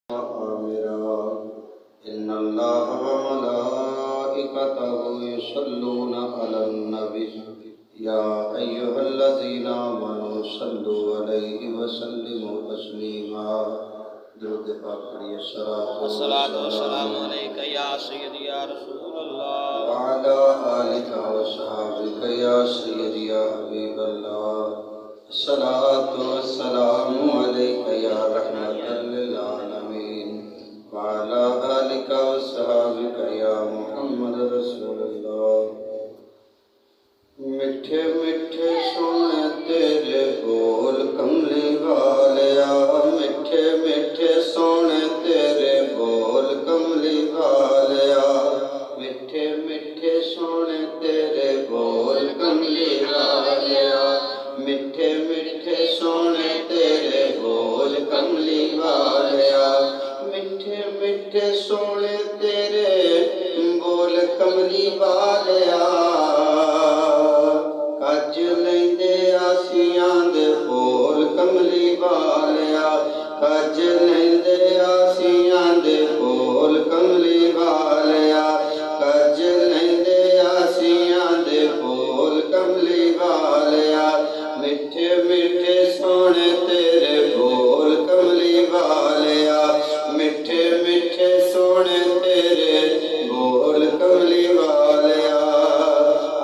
आमिरा इन्नल्लाह व मलाइकतहु युसल्लूना अलन नबी या अय्युहल्लज़ीना आमनू सल्लु अलैहि व सल्लिमू तस्लीमा। दुरूद पाक पढ़िए। अस्सलातु वस्सलामु अलैका या सय्यदी या रसूलल्लाह व अला आलिका व सहाबिका या सय्यदी या हबीबल्लाह। अस्सलातु वस्सलामु अलैका या रहमतल लिल आलमीन व अला आलिका व सहाबिका या मुहम्मद रसूलुल्लाह। मिठे मिठे सोने तेरे बोल कमली वालिया, मिठे मिठे सोने तेरे बोल कमली वालिया, मिठे मिठे सोने तेरे बोल कमली वालिया, मिठे मिठे सोने तेरे बोल कमली वालिया, मिठे मिठे सोने तेरे बोल कमली वालिया। कज लेंदे आसियां दे बोल कमली वालिया, कज लेंदे आसियां दे बोल कमली वालिया, कज लेंदे आसियां दे बोल कमली वालिया, मिठे मिठे सोने तेरे बोल कमली वालिया, मिठे मिठे सोने तेरे बोल कमली वालिया।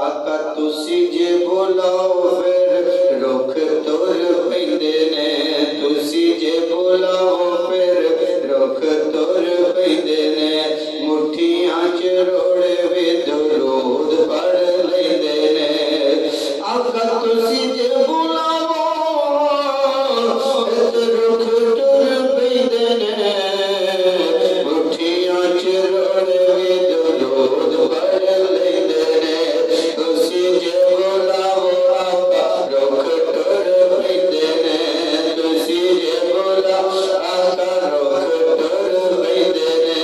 आका तुसी जे बुलाओ फिर रुख तुर पैंदे ने, तुसी जे बुलाओ फिर रुख तुर पैंदे ने, मुठियां च रोड़े वे दुरूद पढ़ लैंदे ने। आका तुसी जे बुलाओ रुख तुर पैंदे ने, मुठियां च रोड़े वे दुरूद पढ़ लैंदे ने। तुसी जे बुलाओ आका रुख तुर पैंदे ने, तुसी जे बुलाओ आका रुख तुर पैंदे ने,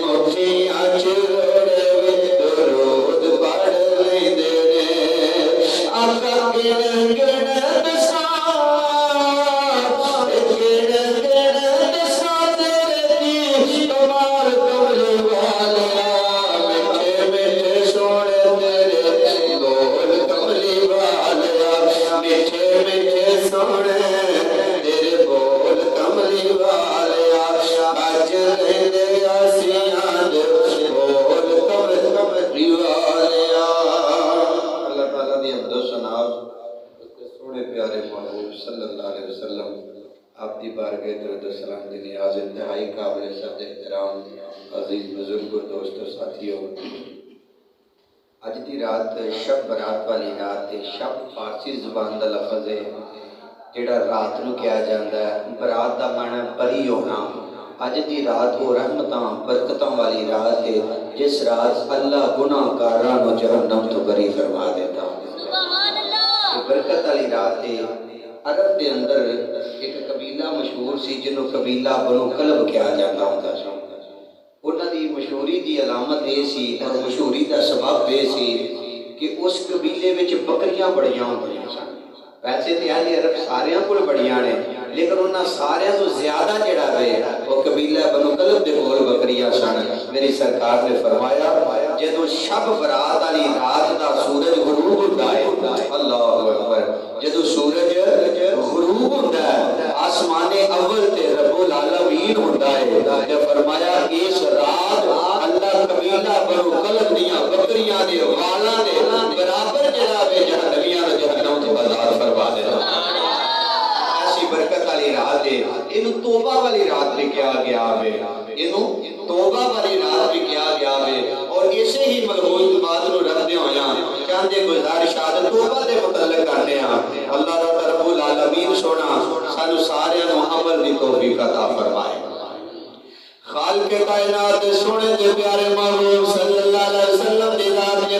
मुठियां च रोड़े वे दुरूद पढ़ लैंदे ने। आका गिण गिण दसां तेरे दी कमाल कमली वालिया, मिठे मिठे सोने तेरे बोल कमली वालिया, मिठे मिठे सोने तेरे बोल कमली वालिया। कज लेंदे आसियां दे बोल कमली वालिया। अल्लाह ताला दी अब्दो सनाब सोने प्यारे महबूब सल्लल्लाहु अलैहि वसल्लम आपकी बारगाह दरूद सलाम दी नियाज इंतहाई काबिल सद एहतराम अजीज बुजुर्गों दोस्तों साथियों, अज की रात शब बरात वाली रात है। शब फारसी जुबान का लफज है जिहड़ा रात नूं कहा जाता है। बरात का माना बरी होना। अज की रात वो रहमतां बरकतां वाली रात है जिस रात अल्लाह गुनाहगारां नूं जहन्नम तो बरी फरमा देता है। बरकत वाली रात है। अरब के अंदर एक कबीला मशहूर सी जिन्हों कबीला बनो कलब कहा जाता होता सी। उन्हां दी मशहूरी की अलामत यह सी और मशहूरी का सबब यह सी कि उस कबीले में बकरियां बड़ियां होंदियां सन। वैसे तो अहले अरब सारियां कोल बड़ियां ने, लेकिन उन्हां सारियां तो ज्यादा जिहड़ा वे वो कबीला बनो कलब दे कोल बकरियां सन। मेरी सरकार ने फरमाया जदों शब बरात वाली रात का सूरज गुरूब होता है, अल्लाहु अकबर, जदों सूरज गुरूब होता है आसमाने अव्वल ते रब्बुल आलमीन होता है, ते फरमाया इस रात अल्लाह कबीला बनो कलब दियां बकरियां दे वालां दे बराबर जिहड़ा वे जहन्नमियां दा जहन्नम तो आजाद फरमा देना। ऐसी बरकत वाली रात है। इनू तौबा वाली रात भी कहा गया है, इनू तौबा वाली रात भी कहा गया है। और इसे ही मलबूस बात को रखते होया चाहते गुजारिश आदत तौबा दे मुतल्लिक करने आ। अल्लाह ताला रब्बुल आलमीन सोना सानू सारे नु अमल दी तौफीक अता फरमाए। खालिक कायनात सोने दे प्यारे महबूब सल्लल्लाहु अलैहि वसल्लम दी रात ने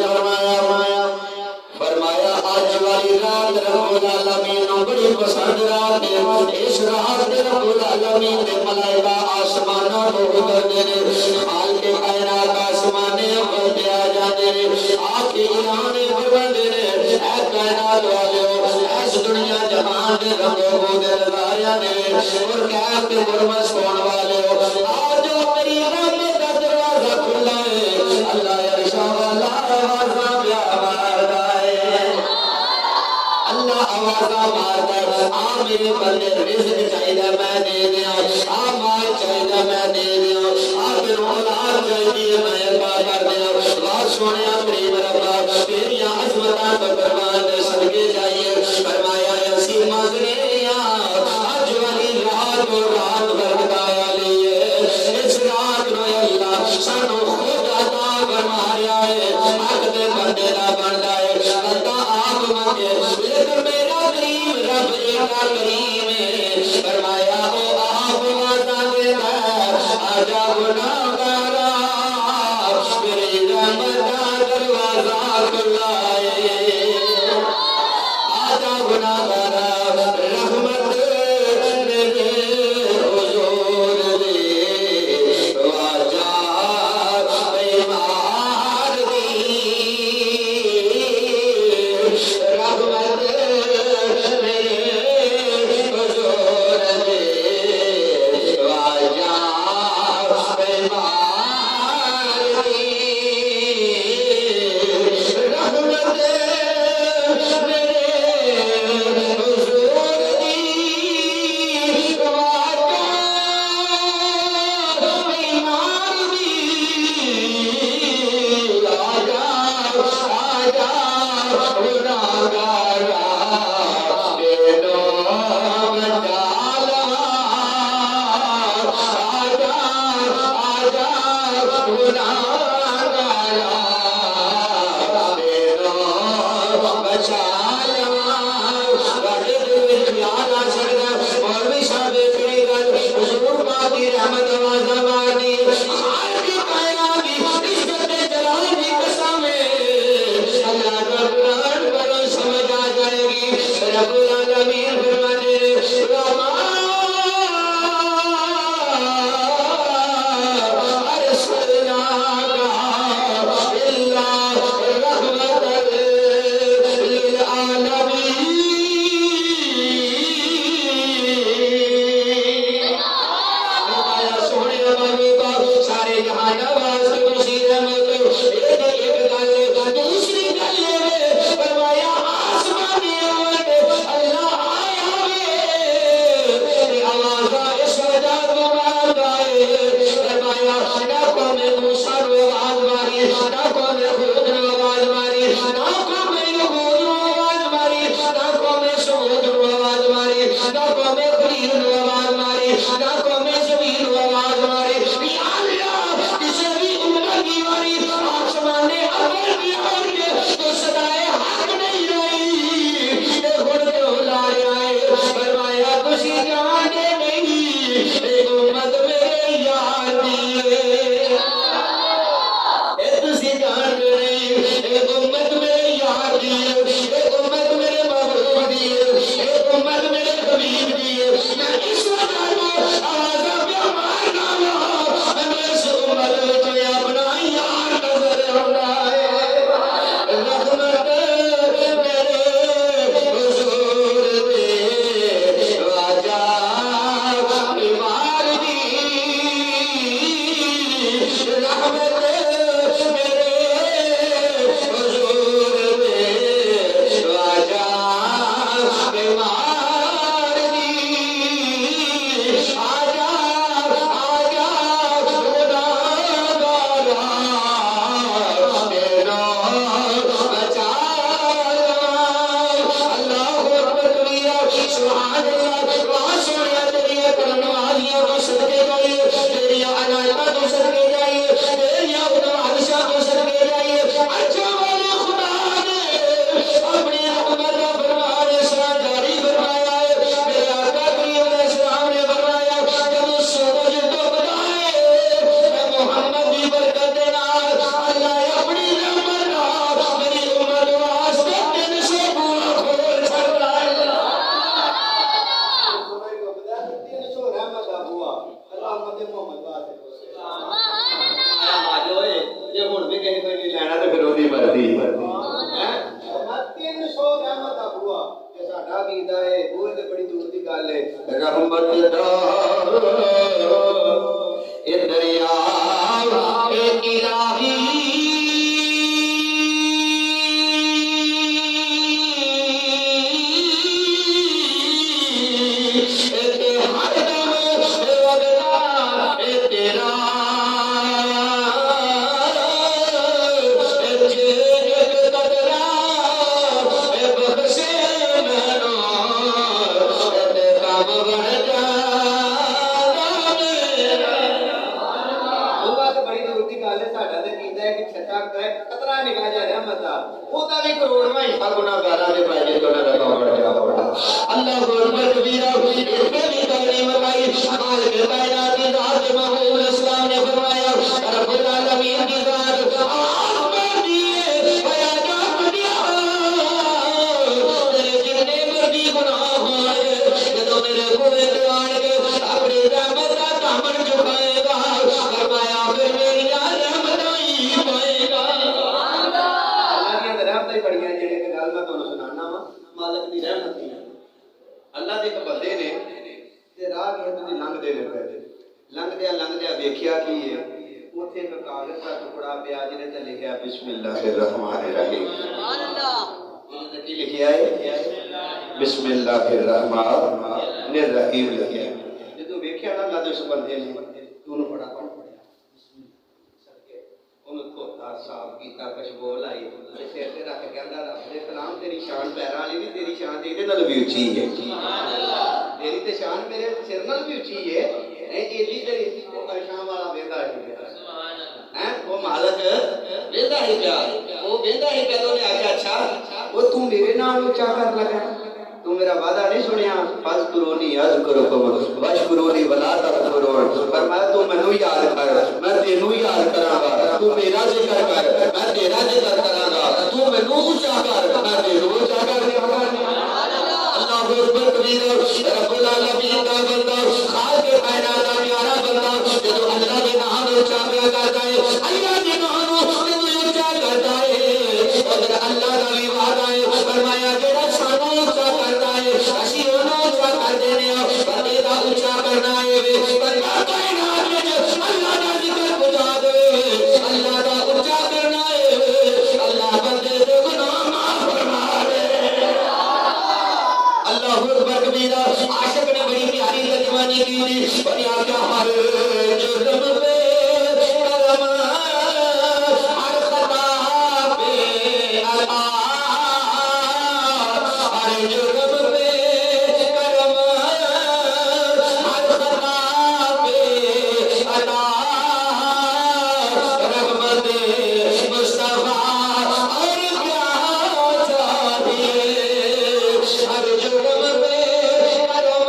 फरमाया आज वाली रात रब्बुल आलमीन नु बड़ी पसंद रात है। इस रात दे रब्बुल आलमीन दे मलाइका आसमानां तो उतरदे ने, खालिक कायनात आसमाने उतरदे आ जांदे ने, आके इनाने फरमांदे ने ऐ कायनात वालियो इस दुनिया जहान दे रंगो दे नजारियां ने और क्या के मुरमस होने वाले हो मैं दे दिया आखिर औलाद चाहिए मैं अता कर दिया बात सोने करीब रब्बा तेरी अजमत तो कुर्बान दे सदके जाइए फरमाया ऐसी मंगने आज वाली रात को रात बरकताया लिए इस रात नो अल्लाह सानू खुद अता फरमाया है हक दे बंदे दा बनदा है अता आप मंगे लेकिन मेरा करीम रब एका करीम है फरमाया ओ आप वादा देता आजा गुनाहगारा मेरी रहमत का दरवाजा खुला है आजा गुनाहगारा रहमत मेरे हुजूर दे आजा बेमार दी रहमत मेरे हुजूर दे आजा बेमार दी रहमत मेरे हुजूर दी आजा बेमार दी आजा आजा गुनाहगारा तेनो बचा लवा आजा आजा गुनाहगारा तेनो बचा लवा बड़े दिल में ख्याल आ सकदा और भी साबे करी गल हुजूर पाक की रहमत आवाज़ मारनी खाल की कायनात की इज्जत जलाल की कसम है अल्लाह का कुरान पढ़ो समझ आ जाएगी रब्बुल आलमीन फरमाते सारे जहां नवाज की खुशी रहमत एक एक गल दूसरी गल फरमाया आसमानी अवत अल्लाह आया वे तेरी आवाज इस वजह तो मारदा है फरमाया डाकों में मूसा रो आवाज मारी डाकों में खुद रो आवाज मारी डाकों में यहूद रो आवाज मारी डाकों में सऊद रो आवाज मारी डाकों में खलील रो आवाज मारी डाकों में जमीन रो आवाज मारी या अल्लाह किसी भी उम्मत की वारी आसमाने अगर भी होंगे तो सदाए हक नहीं रही ये खुद क्यों ला आए फरमाया तुसी जाने नहीं एक उम्मत मेरे यार दी तुसी जानते नहीं एक उम्मत मेरे यार दी एक उम्मत मेरे महबूब दी एक उम्मत मेरे हबीब दी मैं इस वजह आवाज़ पे मारना मैं इस उम्मत में अपना यार नजर आना है रहमत मेरे हुजूर दे आजा बीमार दी रहमत मेरे हुजूर दे आजा बीमार दी आजा आजा गुनाहगारा तेनो बचा अल्लाहु अकबर कबीरा सुभान अल्लाह दुआ सुनिया तेरी करम वालियां को सदके जाइए तेरी अनायत को सदके जाइए तेरी बादशाह को सदके जाइए अच्छा वाले खुदा ने अपनी रहमत का फरमान इस्लाम जारी फरमाया है मेरे आका करीम अलैहिस्सलाम ने फरमाया जब सूरज डूबता है मैं मोहम्मद की बरकत के नाल अल्लाह अपनी रहमत का मेरी उम्मत वास्ते दिन से पूरा खोल छड़ता है ये हुण भी कहीं कोई नहीं लेना तो फिर ओदी मर्जी है 300 रहमत दा बुआ ते साडा कीदा है बुए ते बड़ी दूर दी गल है रहमत दा ए दरिया ए इलाही ए हर दम वगदा ए कतरा निकाह जा रहमत दा ओदा भी करोड़वां हिस्सा गुनाहगारां दे पाए जिस उन्हां दा काम बढ़िया होता अल्लाह अकबर कबीरा इतने भी करनी मकाई खाल के कायनात की जात महमूद इस्लाम ने फरमाया रब्बुल आलमीन की जात आसमान दिए बया जात दिया तेरे जितने मर्जी गुनाह होए जदों मेरे कोले ते आण के अपनी रहमत दा दामन झुकाएगा फरमाया फिर मेरी रहमत ही पाएगा अल्लाह दी रहमत ही बड़ियां जेड़े एक गल मैं तुहानू सुनाना वा मालिक दी रहमत ही अल्लाह दे एक बंदे ने ते राह गए तुसीं लंघदे ने पे लंघदे वेखिया कि उथे एक कागज दा टुकड़ा पिया जिहदे ते लिखिया बिस्मिल्लाहिर रहमानिर रहीम सुभान अल्लाह उन्होंने की लिखिया है बिस्मिल्लाहिर रहमानिर रहीम लिखिया जदों वेखिया ना अल्लाह दे उस बंदे ने तू उन्हें बड़ा पढ़ उन्हें धोता साफ किया खुशबू लाई सिर से रख कहता रब दे कलाम तेरी शान पैरों वाली नहीं तेरी शान तेरे नाल भी उच्ची है तेरी ते शान मेरे सिर नाल भी उच्ची है नहीं एडी तेरी शान वाला वेंदा है वो मालिक वेंदा ही प्यार वो वेंदा ही प्यार ने आख्या अच्छा वो तू मेरे नाल ऊंचा कर लगा तू मेरा वादा नहीं सुनिया फज़कुरूनी अज़कुरुकुम वशकुरूनी वला तकफुरून फरमाया तू मैनू याद कर मैं तेनू याद करांगा तू मेरा जिक्र कर मैं तेरा जिक्र करांगा तू मैनू ऊंचा कर मैं तेनू ऊंचा कर देवांगा अल्लाहू अकबर कबीर रब्बुल आलमीन का बंदा खाल के कायनात का प्यारा बंदा जदों अल्लाह के नाम ऊंचा करता है अल्लाह के नाम ऊंचा करता है और अल्लाह का भी वादा है फरमाया जेड़ा सानू ऊंचा करता है असी ओनू ऊंचा कर देने बंदे दा ऊंचा करना है बंदा कायनात विच अल्लाह दा जिक्र बुझा दे अल्लाह दा ऊंचा करना है अल्लाह बंदे दे गुनाह माफ फरमा दे अल्लाहू अकबर कबीरा आशिक ने बड़ी प्यारी तर्जुमानी की थी और यहाँ क्या हर जुर्म पे करम हर खता पे अता हर जुर्म पे करम हर खता पे अता रहमत मुस्तफा और क्या चाहिए हर जुर्म पे करम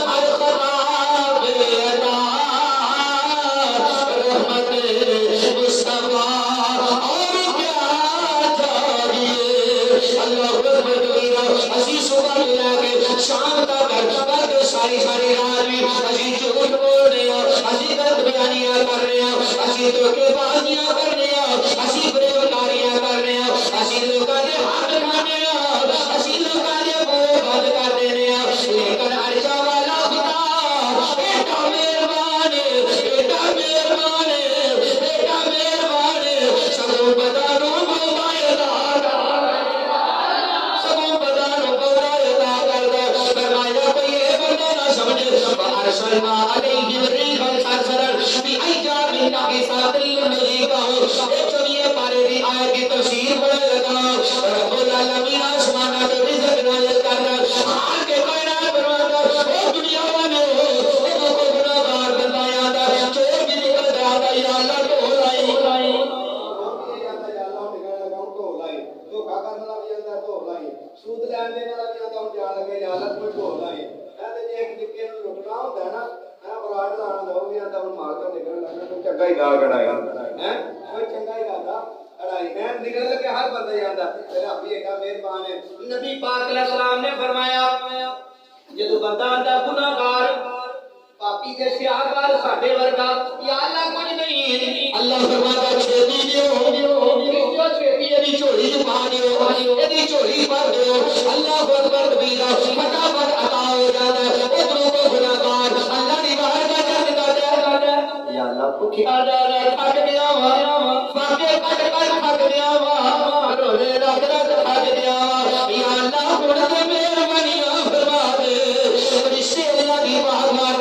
हर खता पे अता रहमत मुस्तफा और क्या चाहिए अल्लाह अकबर कबीरा असी सुबह मिला के शाम तक करके सारी रात भी असी झूठ बोल रहे हैं असी गलत बयानियां कर रहे हैं असी धोखेबाजियां कर रहे हैं असी बेवकारियां कर रहे हैं असी लोगों के हाथ खाने असी लोगों के मुंह बंद कर देने लेकिन अर्शा वाला खुदा बेटा मेहरबान सबों बदारो मौलाना सबों बदारो मौलाना करदा फरमाया कोई ये बंदा ना समझे अरसलना अलैहि रिहन सरसरन भी आइजा बिना के साथ नबी का हो एक चलिए पारे दी आयत की तफसीर पढ़ने लगा रब्बुल आलमीन आसमान पे रिज़्क़ नाज़िल करना हाल के कायनात फरमाता ओ दुनिया वाले हो को गुनाहगार बंदा याद चोर भी निकल जाता या अल्लाह ढोलाई सूद लैन देने वाला भी आता हूं जान लगे लालच में ढोल लाई मैं ते एक जिक्के नु लुटना होता है ना मैं बराड़ लाना दो भी आता हूं मार कर निकल लगना तो चंगा ही गाल कढ़ाई हैं कोई चंगा ही गाता कढ़ाई मैं निकल लगे हर बंदा जानदा तेरा अभी एक मेहरबान है नबी पाक अलैहि सलाम ने फरमाया जदों बंदा आंदा गुनाहगार पापी दे सियारगार साडे वर्गा या अल्लाह कुछ नहीं अल्लाह फरमाता छेती दियो छेती एदी झोली च पा दियो एदी झोली भर दियो अल्लाह अकबर कबीरा फटाफट अता हो जाता है उधरों को गुनाहगार अल्लाह दी बारगाह चढ़ जाता है या अल्लाह भुखिया जा थक गया वा फाके कट कर थक गया वा रोले रख रख थक गया वा या अल्लाह हुण ते मेहरबानियां फरमा दे रिश्ते अल्लाह दी बारगाह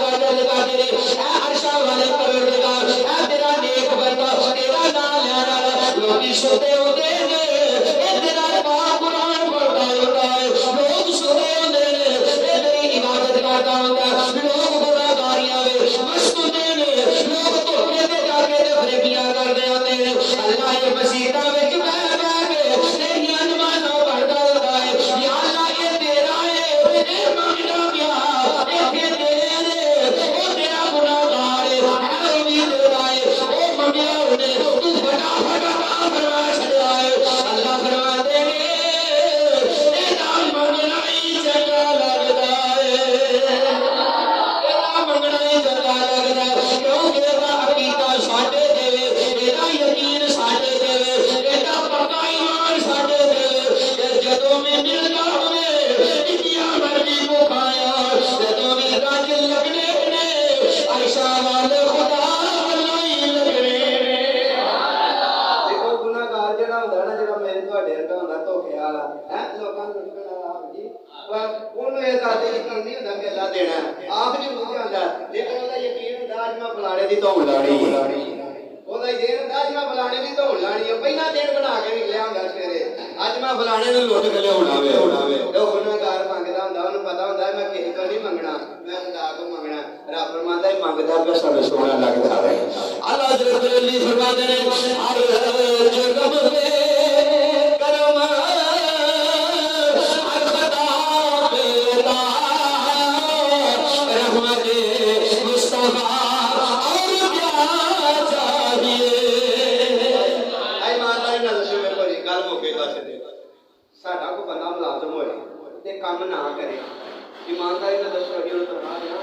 अर्शा वाले परवरदिगार ऐ तेरा नेक बंदा तेरा नाम लेना लोग सोते होते ने ए तेरा पाक कुरान पढ़ता होता है लोग सोते होते ने ए तेरी इबादत करता होता है लोग गुनाहगारियां में मस्त होते ने लोग धोखे दे जाके फरेबियां करते हैं बड़ा मुश्किल है आप जी पर ਉਹਨੂੰ ਇਹ ਦੱਸਦੇ ਯਕੀਨ ਨਹੀਂ ਹੁੰਦਾ ਕਿ ਅੱਲਾ ਦੇਣਾ ਆਪ ਜੀ ਮੁੱਝ ਜਾਂਦਾ ਲੇਕਿਨ ਉਹਦਾ ਯਕੀਨ ਹੁੰਦਾ ਅੱਜ ਮੈਂ ਫਲਾਣੇ ਦੀ ਧੌਣ ਲਾਣੀ ਉਹਦਾ ਹੀ ਦੇਣ ਹੁੰਦਾ ਅੱਜ ਮੈਂ ਫਲਾਣੇ ਦੀ ਧੌਣ ਲਾਣੀ ਹੈ ਪਹਿਲਾਂ ਦਿਨ ਬਣਾ ਕੇ ਨਿਕਲਿਆ ਹੁੰਦਾ ਸਵੇਰੇ ਅੱਜ ਮੈਂ ਫਲਾਣੇ ਨੂੰ ਲੁੱਟ ਕੇ ਲਿਆਉਣਾ ਵੇ ਉਹ ਗੁਨਾਹਗਾਰ ਮੰਗਦਾ ਹੁੰਦਾ ਉਹਨੂੰ ਪਤਾ ਹੁੰਦਾ ਮੈਂ ਕਿਸੇ ਤੋਂ ਨਹੀਂ ਮੰਗਣਾ ਮੈਂ ਖੁਦਾ ਤੋਂ ਮੰਗਣਾ ਰੱਬ ਫਰਮਾਉਂਦਾ ਹੈ ਮੰਗਦਾ ਪਿਆ ਸਾਨੂੰ ਸੋਹਣਾ ਲੱਗਦਾ ਹੈ ਅੱਲਾਹ ਜੱਲ ਫਰਮਾਉਂਦੇ ਨੇ ਹਰ ਜਗਮ ਤੇ ਕਰਮ ਸਾਡਾ ਕੋਈ ਬੰਦਾ ਮੁਲਾਜ਼ਮ ਹੋਏ ਤੇ ਕੰਮ ਨਾ ਕਰੇ ਇਮਾਨਦਾਰੀ ਨਾਲ ਦੱਸੋ ਜੀ ਉਹ ਤਨਖਾਹ ਦੇਣਾ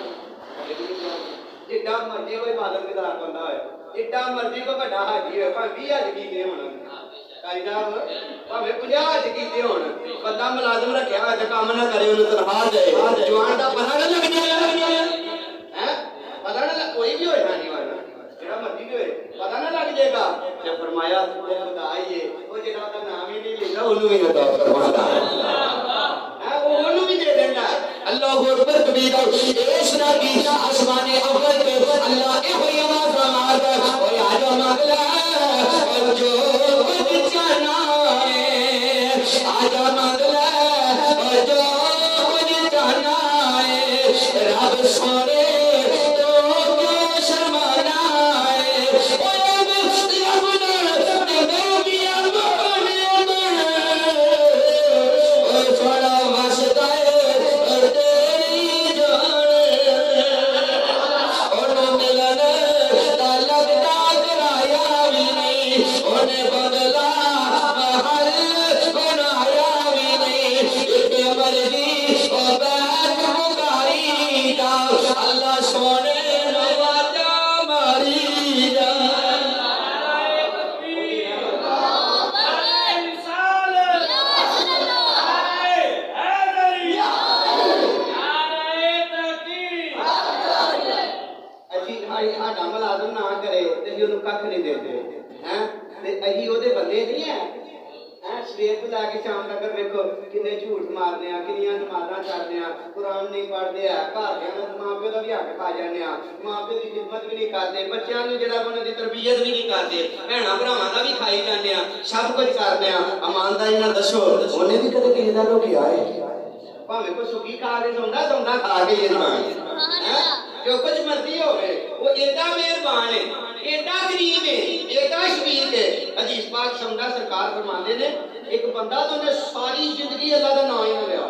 ਜਿੱਡਾ ਮਰਜ਼ੀ ਕੋਈ ਇਬਾਦਤਗਾਰ ਬੰਦਾ ਹੋਏ ਜਿੱਡਾ ਮਰਜ਼ੀ ਕੋਈ ਵੱਡਾ ਹਾਜੀ ਹੋਏ ਭਾਵੇਂ 20 ਹੱਜ ਕੀਤੇ ਹੋਣ ਕਾਇਦਾ ਭਾਵੇਂ 50 ਹੱਜ ਕੀਤੇ ਹੋਣ ਬੰਦਾ ਮੁਲਾਜ਼ਮ ਰੱਖਿਆ ਹੋਇਆ ਤੇ ਕੰਮ ਨਾ ਕਰੇ ਉਹਨੂੰ ਤਨਖਾਹ ਦੇ ਜਵਾਨ ਦਾ ਪਤਾ ਨਾ ਲੱਗ ਜਾਏ ਹੈ ਪਤਾ ਨਾ ਕੋਈ ਵੀ ਹੋਏ ਨਹੀਂ ਹੋਏ ਜਿਹੜਾ ਮਰਜ਼ੀ ਹੋਏ ਪਤਾ ਨਾ ਲੱਗ ਜਾਏਗਾ ਜब फरमाया खुदा ही है वो जिहड़ा दा नाम ही नहीं लेता ਉਹਨੂੰ ਵੀ ਅਤਾ ਫਰਮਾਉਂਦਾ ਹੈ ਉਹ ਉਹਨੂੰ ਵੀ ਦੇ ਦਿੰਦਾ ਅੱਲਾਹੁ ਅਕਬਰ ਕਬੀਰਾ ਇਸ ਨਾ ਕੀ ਆਸਮਾਨੇ ਅਵਲ ਤੇ ਅੱਲਾ ਇਹੋ ਹੀ ਆਵਾਜ਼ ਮਾਰਦਾ ਓਏ ਆ ਜਾ ਮੰਗਲਾ ਜੋ ਕੁਝ ਚਾਹਨਾ ਹੈ ਆ ਜਾ ਮੰਗਲਾ ਜੋ ਕੁਝ ਚਾਹਨਾ ਹੈ ਰੱਬ ਸੋਨੇ सब कुछ करते हैं ईमानदारी नाल दसो उन्हें भी कदे किसी दा रोकिया है भावें कोई सुखी खा के सौंदा सौंदा खा के है जो कुछ मर्जी होवे वो एडा मेहरबान है एडा करीम है एडा शफीक है हदीस पाक सौंदा सरकार फरमाते ने एक बंदा तो ने सारी जिंदगी अल्लाह दा नाम ही ना लिया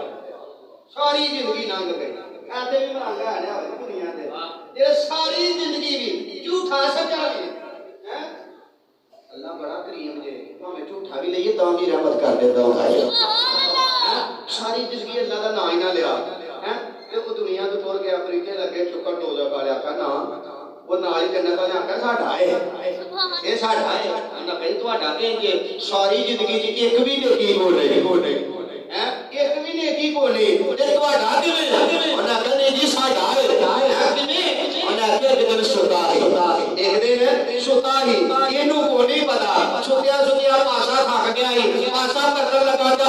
सारी जिंदगी लंघ गई ऐसे भी मंगा है ना दुनिया ते ये सारी जिंदगी भी झूठा सच्चा भी है अल्लाह बड़ा करीम है भावें झूठा भी लईए तां भी रहमत कर देता है सारी जिंदगी अल्लाह दा नाम ही ना लिया है ते वो दुनिया तो टुर गया अमरीके लगे चुक्कर टोजा पा लिया आखा ना वो नाल ही जन्नत वाले आखा साडा है ये साडा है ना कहीं तुहाडा कहेंगे सारी जिंदगी च एक भी नेकी कोई है एक भी नेकी कोई नहीं ते तुहाडा किवें उन्हां कहंदे जी साडा है किवें उन्हां आखे कि दिन सुता है देखदे ने सुता ही इनू को नहीं पता सुतिया सुतिया पासा थक गया ही पासा करने लगा तो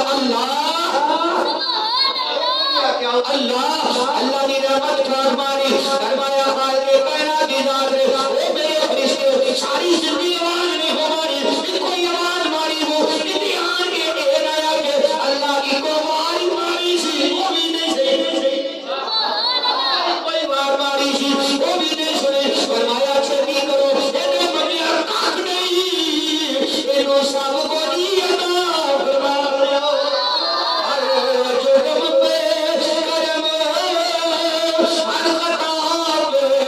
अल्लाह अल्लाह की रहमत खान मारी फरमाया खालिक कायनात की जात रे ओ मेरे फरिश्ते सारी जिंदगी आवाज नहीं हो मारी कोई आवाज मारी वो इम्तिहान के दे आया के अल्लाह की को मारी मारी सी वो भी नहीं सही कोई मार मारी सी वो भी नहीं सुने फरमाया छेती करो ये मनिया काट नहीं ये सब को नहीं अता फरमाया अरे जो रब पे करम हर खताब अता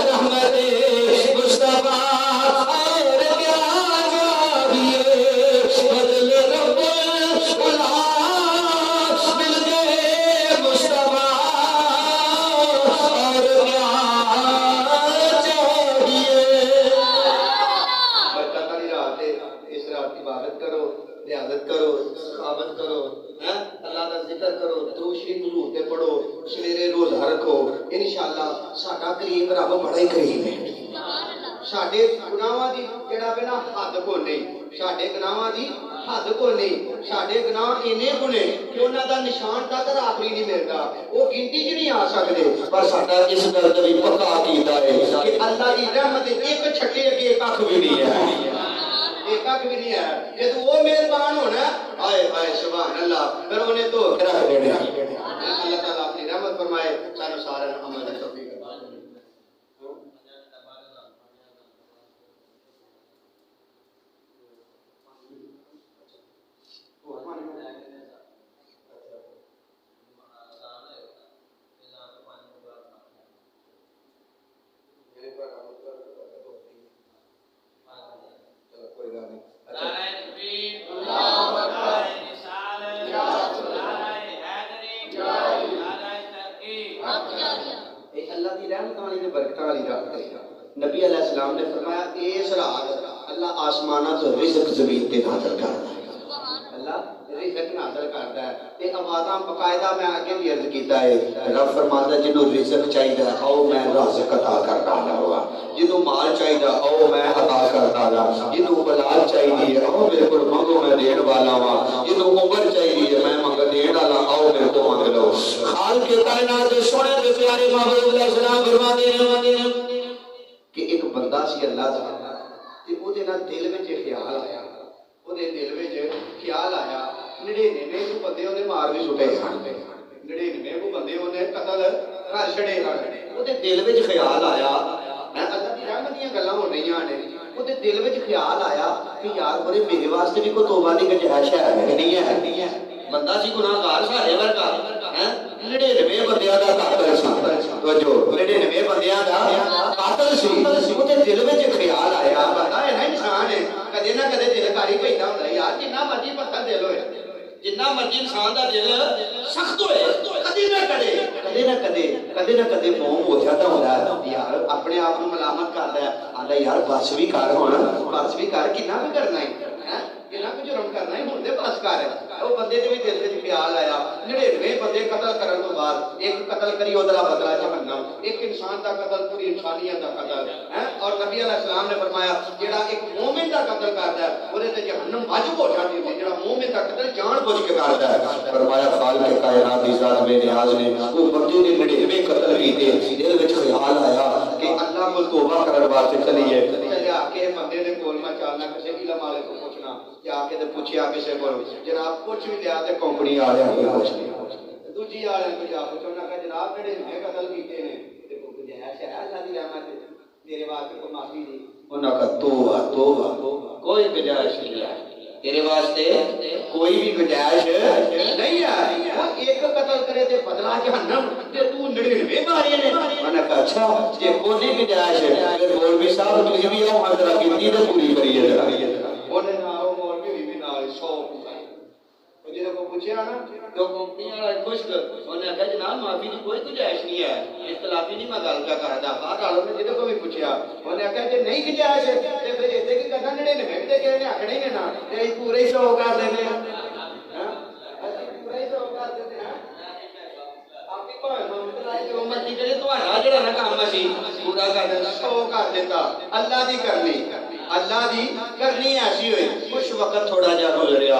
रहमत मुस्तफा और क्या चाहिए बदल रब उला मिल गए मुस्तफा और क्या चाहिए बरकत वाली रात है इस रात की इबादत करो रियाजत करो सखावत करो हैं अल्लाह दा जिक्र करो दुरूद शरीफ हुजूर ते पढ़ो सवेरे रोजा रखो इंशाअल्लाह साडा करीम रब बड़ा ही करीम है साडे गुनाहां दी जेड़ा वे ना हद कोई नहीं साडे गुनाहां दी हद को नहीं साडे गुनाह इन्ने गुने कि उन्हां दा निशान तक रात भी नहीं मिलता वो गिनती च नहीं आ सकदे पर साडा इस गल दा भी पक्का अकीदा है कि अल्लाह दी रहमत एक छट्टे अगे कख भी नहीं है एक कख भी नहीं है जदों वो मेहरबान होना हाय हाय सुभान अल्लाह फिर उन्हें धो के रख देने अल्लाह ताला अपनी रहमत फरमाए सानू सारे अमल दा तौफीक नबी अलैहिस्सलाम ने फरमाया इस रात अल्लाह आसमाना तो रिज़्क ज़मीन पे नाज़िल करता है अल्लाह रिज़्क नाज़िल करता है ते आवाज़ां बकायदा मैं आगे भी अर्ज कीता है रब फरमाता है जिन्हों रिज़्क चाहिए आओ मैं राज़िक अता करता रहा जिन्हों माल चाहिए आओ मैं अता करता रहा जिन्हों औलाद चाहिए आओ मेरे को मंगो मैं देने वाला वा जिन्हों उम्र चाहिए मैं मंग देने वाला आओ मेरे को मंग लो खाल के कायनात दे सोने दे प्यारे महबूब अलैहिस्सलाम फरमाते हैं कि एक बंदा सी अल्लाह दा ते ओदे नाल दिल विच ख्याल आया ओदे दिल विच ख्याल आया 99 को बंदे ओने मार भी सुटे हन 99 को बंदे ओने कत्ल कर छड़े हन ओदे दिल विच ख्याल आया मैं अल्लाह दी रहमत दी गल्लां हो रहीआं ने ओदे दिल विच ख्याल आया कि यार बड़े मेरे वास्ते भी कोई तौबा दी गुंजाइश है कि नहीं है बंदा सी गुनाहगार सारे वर्गा हैं 99 बंदियां दा कातल सी तो जो 99 बंदियां दा कातल सी ओदे दिल विच ख्याल आया बंदा है ना इंसान है कदे ना कदे दिल कारी पैदा हुंदा यार जिन्ना मर्जी पत्थर दिल होए जिन्ना मर्जी इंसान दा दिल सख्त होए कदे ना कदे मोह हो जाता हुंदा यार अपने आप को मलामत करदा है आंदा यार बस भी कर हुण बस भी कर किन्ना भी करना है किन्ना कुछ जुर्म करना है हुण दे बस कर वो बंदे दे भी दिल विच ख्याल आया 99 बंदे कत्ल करन तो बाद एक कत्ल करी ओदा बदला जहन्नम एक इंसान दा कत्ल पूरी इंसानियत दा कत्ल है और नबी अलैहिस्सलाम ने फरमाया जेड़ा एक मोमिन दा कत्ल करदा है ओदे ते जहन्नम वाजिब हो जाती है जेड़ा मोमिन दा कत्ल जानबूझ के करदा है फरमाया खालिक कायनात दी जात बेनियाज ने वो बंदे ने 99 कत्ल कीते दिल विच ख्याल आया कि अल्लाह को तौबा करन वास्ते चलिए चलिया के बंदे दे कोल मैं चलना किसी इल्म वाले को पूछना जाके ते पूछया किसी को जनाब कुछ भी लिया ते कंपनी आ रहा कोई कुछ नहीं दूजी वाले को जा पूछो ना कि जनाब 99 कत्ल कीते ने ते को गुंजाइश है अल्लाह दी रहमत तेरे वास्ते कोई माफी नहीं उन्हां का तौबा तौबा कोई गुंजाइश नहीं है तेरे वास्ते कोई भी गुंजाइश नहीं है वो एक कत्ल करे ते बदला जहन्नम ते तू 99 मारे ने उन्हां का अच्छा जे कोई गुंजाइश है फिर मौलवी साहब तुझे भी आओ हाजरा गिनती ते पूरी करिए जरा ओने ना वो मौलवी भी नाल 100 जिन्हें को पूछा ना तो कंपनी वाला खुश उन्हें कहा जनाब माफी की कोई गुंजाइश नहीं है इख्तलाफी नहीं मैं गल का करदा बाहर वालों ने जिन्हें को भी पूछा उन्हें कहा जे नहीं गुंजाइश ते फिर इत्थे की करना 99 ते कहने आखणे ही ना ते पूरे 100 कर देने हैं पूरे 100 कर देने हैं आपकी कोई ममत लाए जो मर्जी करे तुम्हारा जेड़ा ना काम सी पूरा कर देना 100 कर देता अल्लाह दी करनी ऐसी हुई कुछ वक्त थोड़ा जा गुजरिया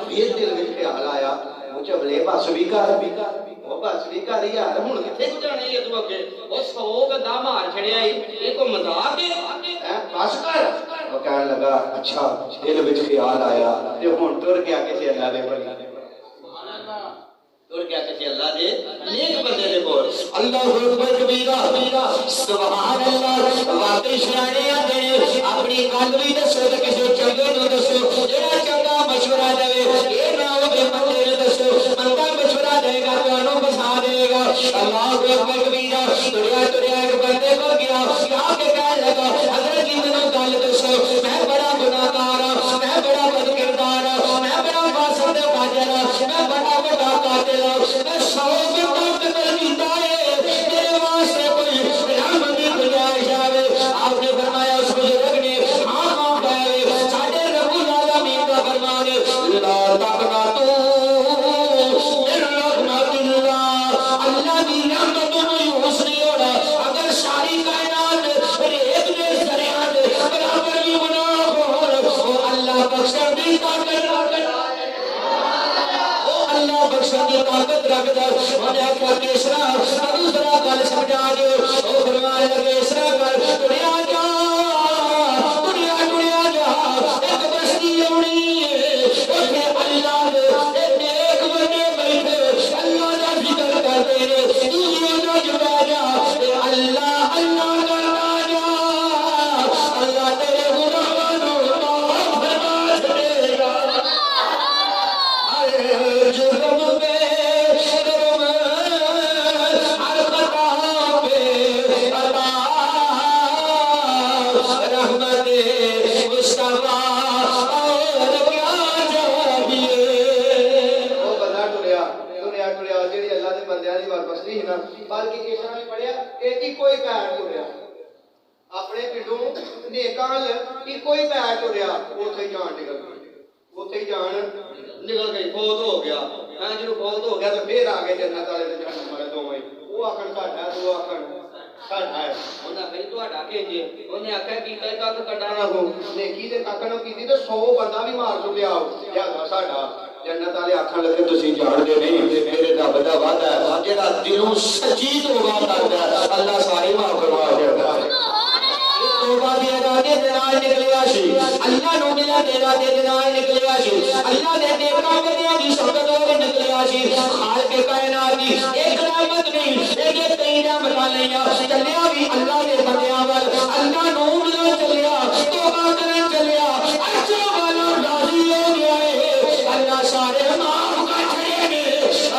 फिर दिल में ख्याल आया मुझे अगले बस भी कर वो बस भी कर यार हुण किथे को जाने ये तू अगे ओ 100 गदा मार छड़िया ये को मजाक है बस कर वो कहने लगा अच्छा दिल में ख्याल आया ते हुण तुर गया किसी अल्लाह दे बंदे सुभान अल्लाह तुर गया किसी अल्लाह दे नेक बंदे दे कोल अल्लाहु अकबर कबीरा सुभान अल्लाह वाकई शाने आंदे अपनी गल भी दसो ते किसी चंगे नु दसो जेड़ा चंगा मशवरा देवे ए ना होवे बंदे नु दसो बंदा मशवरा देगा तुहानू फसा देगा अल्लाहु अकबर कबीरा तुरिया एक बंदे को गया आके कह लगा हजरत जी मैनू गल दसो मैं बड़ा गुनाहगार हां मैं बड़ा बदकिरदार हां मैं बड़ा फासिक ते फाजिर हां मैं बड़ा बड़ा कातिल हां मैं 100 बंदा कत्ल कीता है तेरे वास्ते कोई रहमत दी गुंजाइश आवे आपने फरमाया उस बुजुर्ग ने हां कहे साडे रब्बुल आलमीन का फरमान ला तकनातू मिन रहमतिल्लाह अल्लाह दी रहमत में यूस नहीं होना अगर सारी कायनात रेत दे बल्कि किस तरह भी पढ़िया कि कोई पैर तुरिया अपने पिंडों नेकां वल इको ही पैर तुरिया उत्थे ही जान निकल गई उत्थे ही जान निकल गई फौत हो गया हां जो फौत हो गया तो फिर आ गए जन्नत वाले ते जहन्नम वाले दोवें वो आखण साडा तू आखण साडा है उन्हें फिर तुहाडा भेजे उन्हें आख्या की कल कक कटा ना हो नेकी दे कक नो कीती ते 100 बंदा भी मार छुड़िया यादा साडा जन्नत वाले आखण लगे तुसीं जानदे नहीं मेरे रब दा वादा है जेड़ा दिलों सच्ची तौबा करदा है अल्लाह सारी माफ करवा देता है तौबा दी इरादे दे नाल निकलिया सी अल्लाह नु मिला दे इरादे दे नाल निकलिया सी अल्लाह दे नेका बंदे दी संगत हो के निकलिया सी खालिक कायनात दी एक रहमत नहीं एके कई रहमतां लईया चलिया भी अल्लाह दे बंदियां वल अल्लाह नु मिला चलिया तौबा करन चलिया अच्छा वाला राजी हो गया है अल्लाह सारे माफ कर छड़ेंगे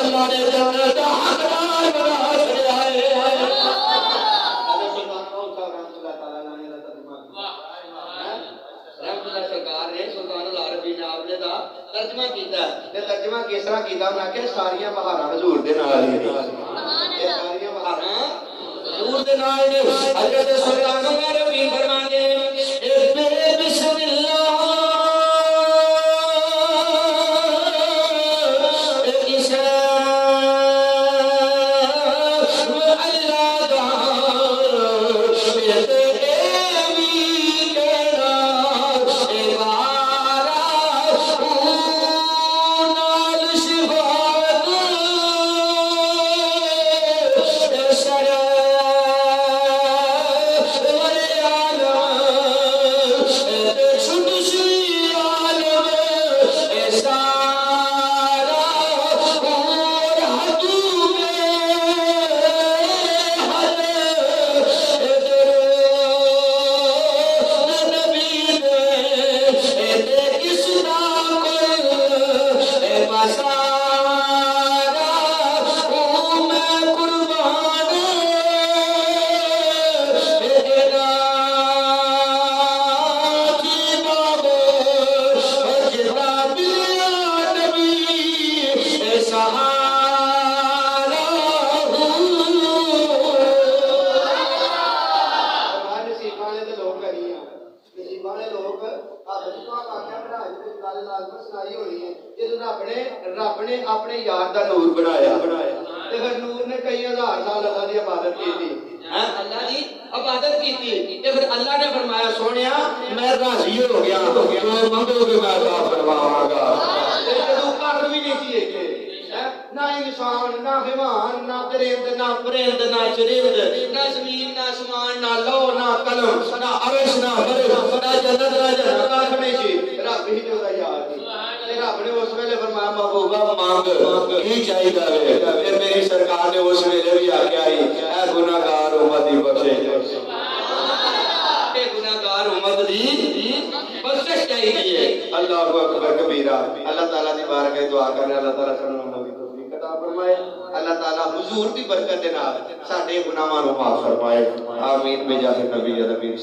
अल्लाह ने जन्नत दा हकदार बना छड़या है सरकार ने सुल्तानुल आरफीन ने आपने दा तर्जमा कीता ते तर्जमा किस तरह कीता उन्हें आख्या सारियां बहारां हुजूर दे नाल ही ये सारियां बहारां हुजूर दे नाल ने हजरत सुल्तानुल आरफीन फरमाते हैं बिस्मिल्लाह रब ने अपने यार का नूर बनाया ते फिर नूर ने कई हजार साल अल्लाह की इबादत की थी हैं अल्लाह की इबादत की थी ते फिर अल्लाह ने फरमाया सोनिया मैं राजी हो गया जो मंगोगे मैं अता फरमाऊंगा ते जदों कख भी नहीं सी के ना इंसान ना हिमान ना दरिंद ना परिंद ना चरिंद ना जमीन ना आसमान ना लौ ना कलम ना अरश ना बरश ना जन्नत ना जहन्नम कख नहीं सी रब ही जो दा यार थी रब ने उस वेले फरमाया महबूबा मांग की चाहिदा है फिर मेरी सरकार ने उस वेले भी आख्या ही ऐ गुनाहगार उम्मत दी बख्शिश ए गुनाहगार उम्मत दी बख्शिश चाहिए अल्लाहु अकबर कबीरा अल्लाह ताला दी बारगाह दुआ करने अल्लाह ताला सानू अमल दी तौफीक अता फरमाए अल्लाह ताला हुजूर दी बरकत दे नाल साडे गुनाहां नू माफ फरमाए आमीन बिजाह नबी